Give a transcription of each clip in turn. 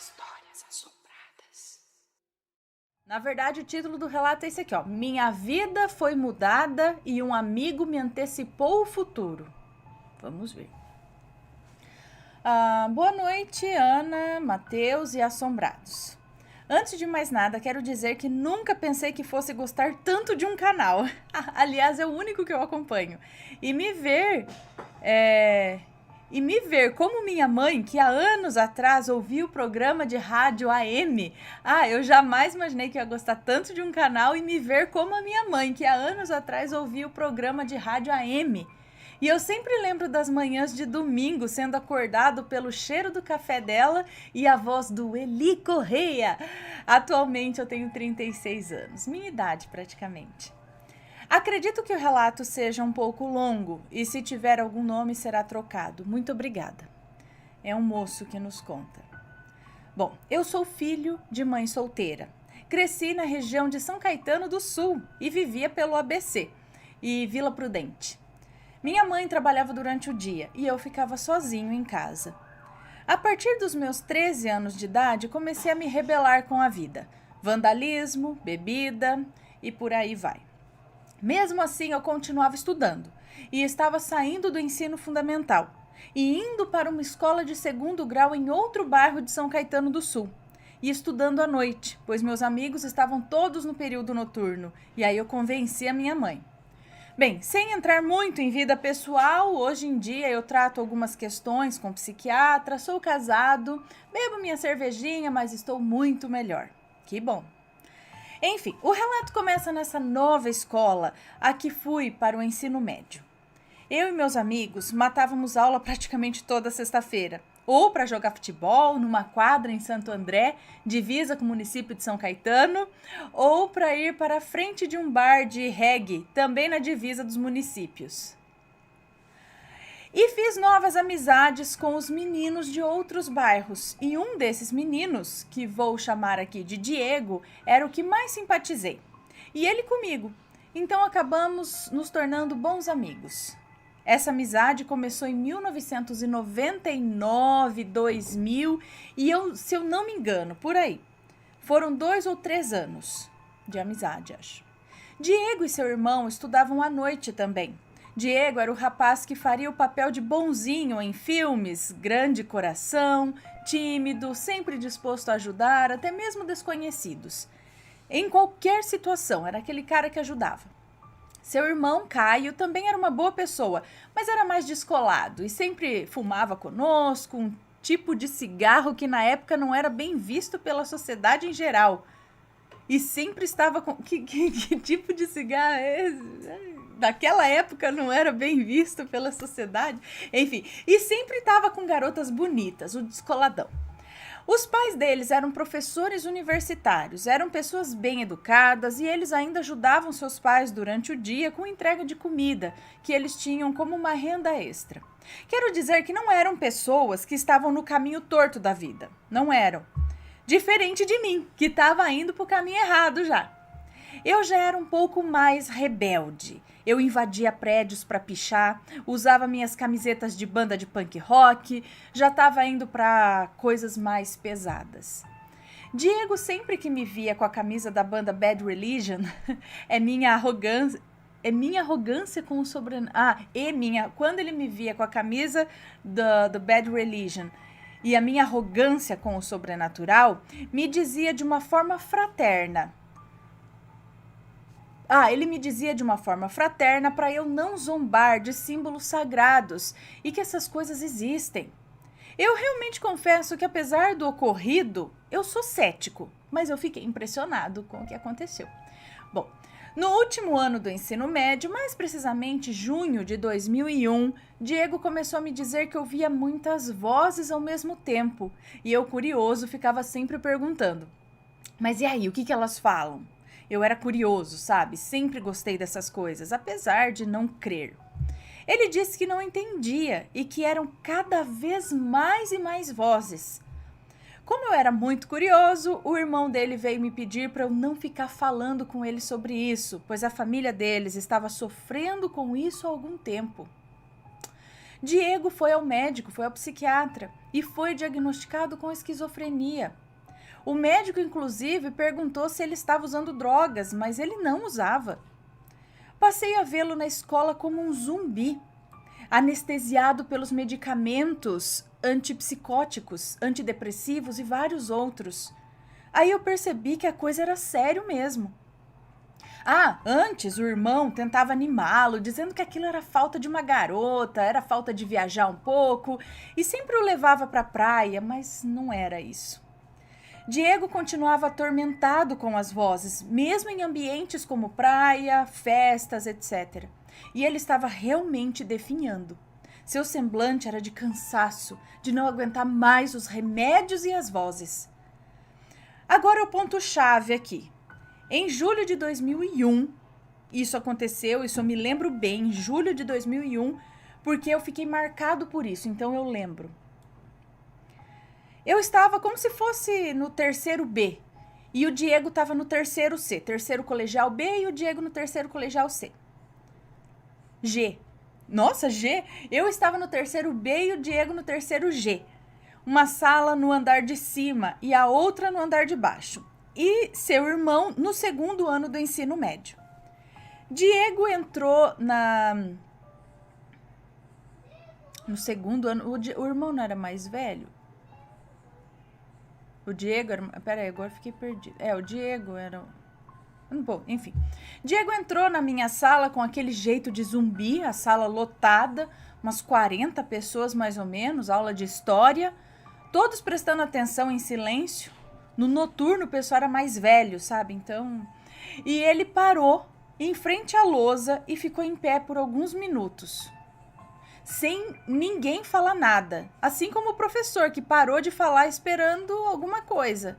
Histórias Assombradas. Na verdade, o título do relato é esse aqui, ó. Minha vida foi mudada e um amigo me antecipou o futuro. Vamos ver. Boa noite, Ana, Matheus e assombrados. Antes de mais nada, quero dizer que nunca pensei que fosse gostar tanto de um canal. Aliás, é o único que eu acompanho. E me ver como minha mãe, que há anos atrás ouvia o programa de rádio AM. Eu jamais imaginei que ia gostar tanto de um canal e me ver como a minha mãe, que há anos atrás ouvia o programa de rádio AM. E eu sempre lembro das manhãs de domingo sendo acordado pelo cheiro do café dela e a voz do Eli Correia. Atualmente eu tenho 36 anos, minha idade praticamente. Acredito que o relato seja um pouco longo e se tiver algum nome será trocado. Muito obrigada. É um moço que nos conta. Bom, eu sou filho de mãe solteira. Cresci na região de São Caetano do Sul e vivia pelo ABC e Vila Prudente. Minha mãe trabalhava durante o dia e eu ficava sozinho em casa. A partir dos meus 13 anos de idade, comecei a me rebelar com a vida. Vandalismo, bebida e por aí vai. Mesmo assim, eu continuava estudando e estava saindo do ensino fundamental e indo para uma escola de segundo grau em outro bairro de São Caetano do Sul e estudando à noite, pois meus amigos estavam todos no período noturno e aí eu convenci a minha mãe. Bem, sem entrar muito em vida pessoal, hoje em dia eu trato algumas questões com psiquiatra, sou casado, bebo minha cervejinha, mas estou muito melhor. Que bom! Enfim, o relato começa nessa nova escola a que fui para o ensino médio. Eu e meus amigos matávamos aula praticamente toda sexta-feira, ou para jogar futebol numa quadra em Santo André, divisa com o município de São Caetano, ou para ir para a frente de um bar de reggae, também na divisa dos municípios. E fiz novas amizades com os meninos de outros bairros, e um desses meninos, que vou chamar aqui de Diego, era o que mais simpatizei. E ele comigo, então acabamos nos tornando bons amigos. Essa amizade começou em 1999, 2000 e se eu não me engano, por aí. Foram 2 ou 3 anos de amizade, acho. Diego e seu irmão estudavam à noite também. Diego era o rapaz que faria o papel de bonzinho em filmes, grande coração, tímido, sempre disposto a ajudar, até mesmo desconhecidos. Em qualquer situação, era aquele cara que ajudava. Seu irmão, Caio, também era uma boa pessoa, mas era mais descolado e sempre fumava conosco, um tipo de cigarro que na época não era bem visto pela sociedade em geral. E sempre estava com... Que tipo de cigarro é esse? Naquela época não era bem visto pela sociedade. Enfim, e sempre estava com garotas bonitas, o descoladão. Os pais deles eram professores universitários, eram pessoas bem educadas e eles ainda ajudavam seus pais durante o dia com entrega de comida, que eles tinham como uma renda extra. Quero dizer que não eram pessoas que estavam no caminho torto da vida, não eram. Diferente de mim, que estava indo para o caminho errado já. Eu já era um pouco mais rebelde. Eu invadia prédios para pichar, usava minhas camisetas de banda de punk rock, já estava indo para coisas mais pesadas. Diego sempre que me via com a camisa da banda Bad Religion, com o sobrenome. Quando ele me via com a camisa do Bad Religion e a minha arrogância com o sobrenatural, me dizia de uma forma fraterna. Ele me dizia de uma forma fraterna para eu não zombar de símbolos sagrados e que essas coisas existem. Eu realmente confesso que, apesar do ocorrido, eu sou cético, mas eu fiquei impressionado com o que aconteceu. Bom, no último ano do ensino médio, mais precisamente junho de 2001, Diego começou a me dizer que ouvia muitas vozes ao mesmo tempo e eu, curioso, ficava sempre perguntando: mas e aí, o que elas falam? Eu era curioso, sabe? Sempre gostei dessas coisas, apesar de não crer. Ele disse que não entendia e que eram cada vez mais e mais vozes. Como eu era muito curioso, o irmão dele veio me pedir para eu não ficar falando com ele sobre isso, pois a família deles estava sofrendo com isso há algum tempo. Diego foi ao médico, foi ao psiquiatra e foi diagnosticado com esquizofrenia. O médico, inclusive, perguntou se ele estava usando drogas, mas ele não usava. Passei a vê-lo na escola como um zumbi, anestesiado pelos medicamentos antipsicóticos, antidepressivos e vários outros. Aí eu percebi que a coisa era sério mesmo. Antes o irmão tentava animá-lo, dizendo que aquilo era falta de uma garota, era falta de viajar um pouco, e sempre o levava para a praia, mas não era isso. Diego continuava atormentado com as vozes, mesmo em ambientes como praia, festas, etc. E ele estava realmente definhando. Seu semblante era de cansaço, de não aguentar mais os remédios e as vozes. Agora o ponto-chave aqui. Em julho de 2001, isso aconteceu, isso eu me lembro bem, em julho de 2001, porque eu fiquei marcado por isso, então eu lembro. Eu estava como se fosse no terceiro B, e o Diego estava no terceiro C, terceiro colegial B e o Diego no terceiro colegial C. G. Nossa, G? Eu estava no terceiro B e o Diego no terceiro G. Uma sala no andar de cima e a outra no andar de baixo. E seu irmão no segundo ano do ensino médio. Diego entrou no segundo ano. O irmão não era mais velho? O Diego era... Peraí, agora fiquei perdido. O Diego era... Bom, enfim. Diego entrou na minha sala com aquele jeito de zumbi, a sala lotada, umas 40 pessoas mais ou menos, aula de história, todos prestando atenção em silêncio. No noturno o pessoal era mais velho, sabe? Então... E ele parou em frente à lousa e ficou em pé por alguns minutos, sem ninguém falar nada, assim como o professor que parou de falar esperando alguma coisa.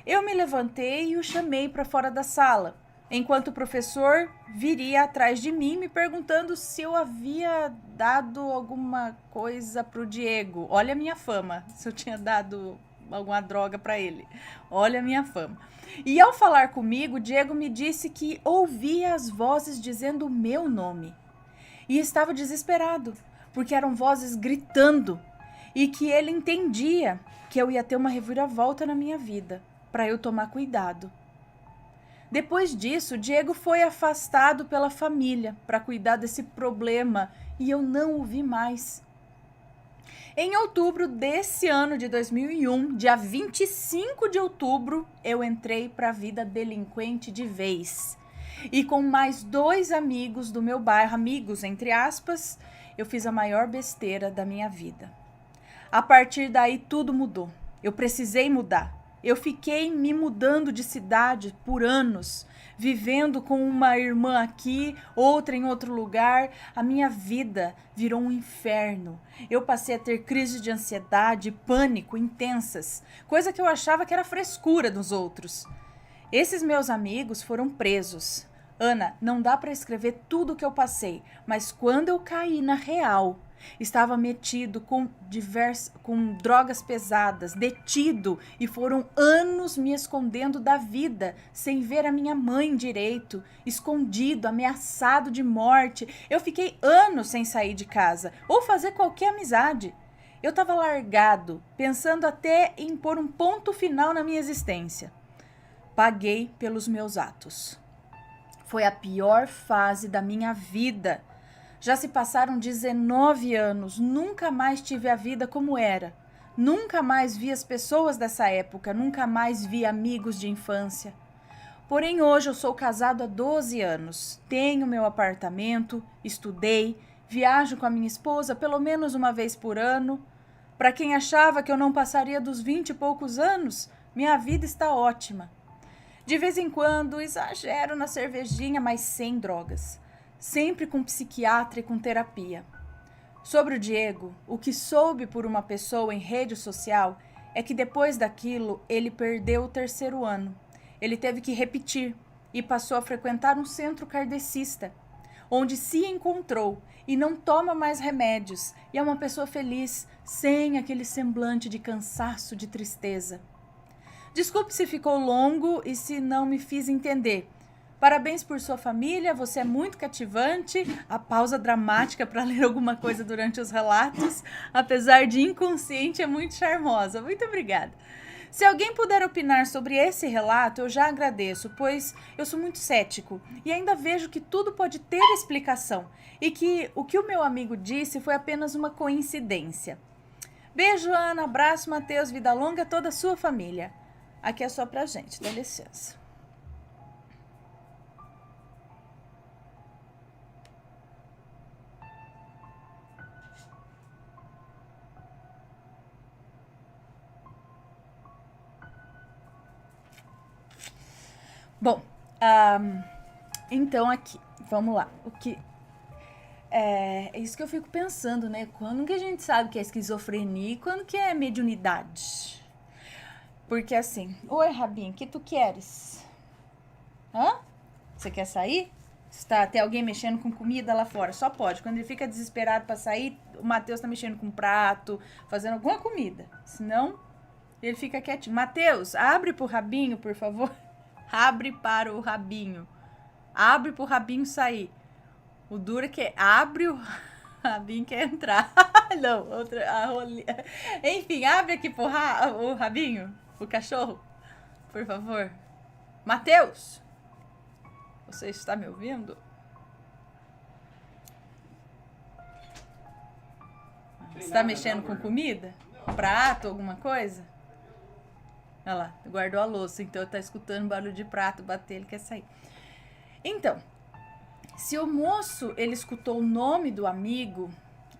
Eu me levantei e o chamei para fora da sala, enquanto o professor viria atrás de mim me perguntando se eu havia dado alguma coisa para o Diego. Olha a minha fama, se eu tinha dado alguma droga para ele. Olha a minha fama. E ao falar comigo, Diego me disse que ouvia as vozes dizendo o meu nome. E estava desesperado, porque eram vozes gritando, e que ele entendia que eu ia ter uma reviravolta na minha vida, para eu tomar cuidado. Depois disso, Diego foi afastado pela família para cuidar desse problema, e eu não o vi mais. Em outubro desse ano de 2001, dia 25 de outubro, eu entrei para a vida delinquente de vez. E com mais 2 amigos do meu bairro, amigos entre aspas, eu fiz a maior besteira da minha vida. A partir daí tudo mudou. Eu precisei mudar. Eu fiquei me mudando de cidade por anos, vivendo com uma irmã aqui, outra em outro lugar. A minha vida virou um inferno. Eu passei a ter crises de ansiedade e pânico intensas, coisa que eu achava que era frescura dos outros. Esses meus amigos foram presos. Ana, não dá para escrever tudo o que eu passei, mas quando eu caí na real, estava metido com drogas pesadas, detido, e foram anos me escondendo da vida, sem ver a minha mãe direito, escondido, ameaçado de morte. Eu fiquei anos sem sair de casa ou fazer qualquer amizade. Eu estava largado, pensando até em pôr um ponto final na minha existência. Paguei pelos meus atos. Foi a pior fase da minha vida. Já se passaram 19 anos, nunca mais tive a vida como era. Nunca mais vi as pessoas dessa época, nunca mais vi amigos de infância. Porém, hoje eu sou casado há 12 anos, tenho meu apartamento, estudei, viajo com a minha esposa pelo menos uma vez por ano. Para quem achava que eu não passaria dos 20 e poucos anos, minha vida está ótima. De vez em quando, exagero na cervejinha, mas sem drogas. Sempre com psiquiatra e com terapia. Sobre o Diego, o que soube por uma pessoa em rede social é que depois daquilo ele perdeu o 3º ano. Ele teve que repetir e passou a frequentar um centro kardecista, onde se encontrou e não toma mais remédios e é uma pessoa feliz, sem aquele semblante de cansaço, de tristeza. Desculpe se ficou longo e se não me fiz entender, Parabéns por sua família, você é muito cativante. A pausa dramática para ler alguma coisa durante os relatos, apesar de inconsciente, é muito charmosa. Muito obrigada. Se alguém puder opinar sobre esse relato, eu já agradeço, pois eu sou muito cético e ainda vejo que tudo pode ter explicação e que o que o meu amigo disse foi apenas uma coincidência. Beijo, Ana, abraço, Matheus, vida longa a toda a sua família. Aqui é só pra gente, dá licença. Bom, então aqui, vamos lá. O que é isso que eu fico pensando, né? Quando que a gente sabe que é esquizofrenia e quando que é mediunidade? Porque assim, oi, Rabinho, o que tu queres? Hã? Você quer sair? Tem alguém mexendo com comida lá fora, só pode. Quando ele fica desesperado pra sair, o Matheus tá mexendo com um prato, fazendo alguma comida. Senão, ele fica quietinho. Matheus, abre pro Rabinho, por favor. Abre para o Rabinho. Abre pro Rabinho sair. O duro é que abre o Rabinho quer entrar. Não, enfim, abre aqui pro o Rabinho, o cachorro, por favor. Matheus, você está me ouvindo? Você está mexendo com comida? Prato, alguma coisa? Olha lá, guardou a louça, então tá escutando barulho de prato bater, ele quer sair. Então, se o moço, ele escutou o nome do amigo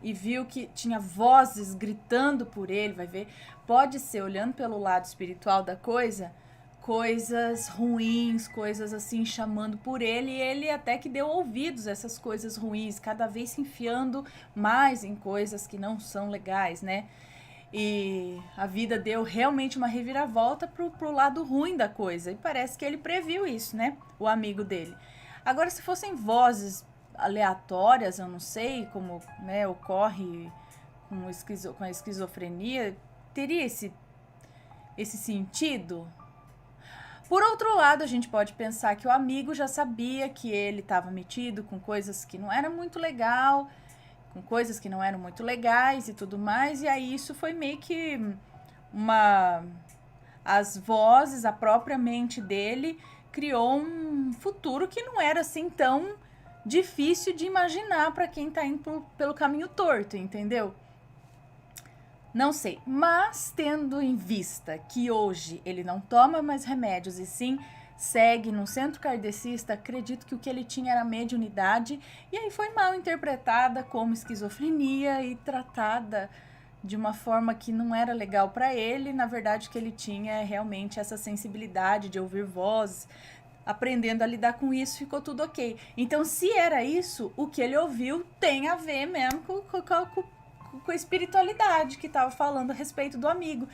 e viu que tinha vozes gritando por ele, vai ver, pode ser, olhando pelo lado espiritual da coisa, coisas ruins, coisas assim, chamando por ele, e ele até que deu ouvidos a essas coisas ruins, cada vez se enfiando mais em coisas que não são legais, né? E a vida deu realmente uma reviravolta pro lado ruim da coisa. E parece que ele previu isso, né? O amigo dele. Agora, se fossem vozes aleatórias, eu não sei como, né, ocorre com a esquizofrenia, teria esse sentido? Por outro lado, a gente pode pensar que o amigo já sabia que ele estava metido com coisas que não era muito legal, com coisas que não eram muito legais e tudo mais, e aí isso foi meio que as vozes, a própria mente dele criou um futuro que não era assim tão difícil de imaginar para quem tá indo pelo caminho torto, entendeu? Não sei, mas tendo em vista que hoje ele não toma mais remédios e sim segue no centro kardecista, acredito que o que ele tinha era mediunidade e aí foi mal interpretada como esquizofrenia e tratada de uma forma que não era legal para ele. Na verdade, que ele tinha realmente essa sensibilidade de ouvir vozes, aprendendo a lidar com isso, ficou tudo ok. Então, se era isso, o que ele ouviu tem a ver mesmo com a espiritualidade que estava falando a respeito do amigo.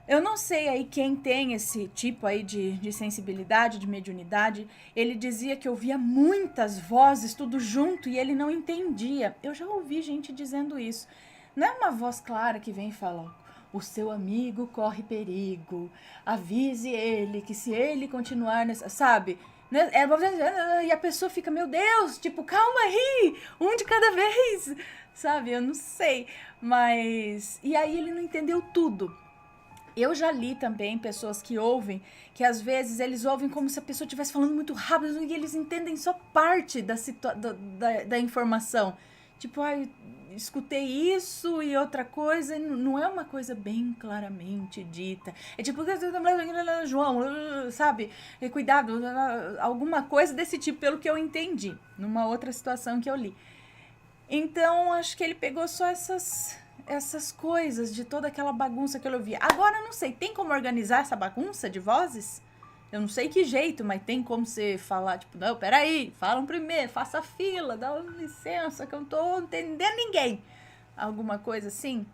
Eu não sei aí quem tem esse tipo aí de sensibilidade, de mediunidade. Ele dizia que ouvia muitas vozes, tudo junto, e ele não entendia. Eu já ouvi gente dizendo isso. Não é uma voz clara que vem e fala: o seu amigo corre perigo, avise ele que se ele continuar nessa... Sabe? E a pessoa fica, meu Deus, tipo, calma aí, um de cada vez, sabe? Eu não sei, mas... E aí ele não entendeu tudo. Eu já li também pessoas que ouvem, que às vezes eles ouvem como se a pessoa estivesse falando muito rápido e eles entendem só parte da informação. Tipo, escutei isso e outra coisa, não é uma coisa bem claramente dita. É tipo, João, sabe? Cuidado, alguma coisa desse tipo, pelo que eu entendi, numa outra situação que eu li. Então, acho que ele pegou só essas coisas de toda aquela bagunça que eu ouvia. Agora, eu não sei, tem como organizar essa bagunça de vozes? Eu não sei que jeito, mas tem como você falar, tipo, não, peraí, falam primeiro, faça fila, dá licença, que eu não tô entendendo ninguém. Alguma coisa assim?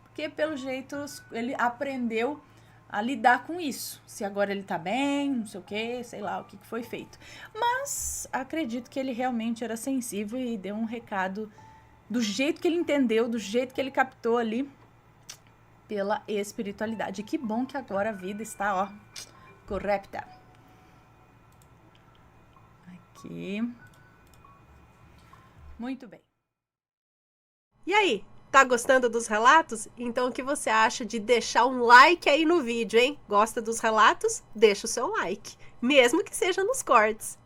Porque, pelo jeito, ele aprendeu a lidar com isso. Se agora ele tá bem, não sei o que, sei lá o que foi feito. Mas acredito que ele realmente era sensível e deu um recado do jeito que ele entendeu, do jeito que ele captou ali pela espiritualidade. E que bom que agora a vida está, ó, correta. aqui. Muito bem. E aí, tá gostando dos relatos? Então o que você acha de deixar um like aí no vídeo, hein? Gosta dos relatos? Deixa o seu like, mesmo que seja nos cortes.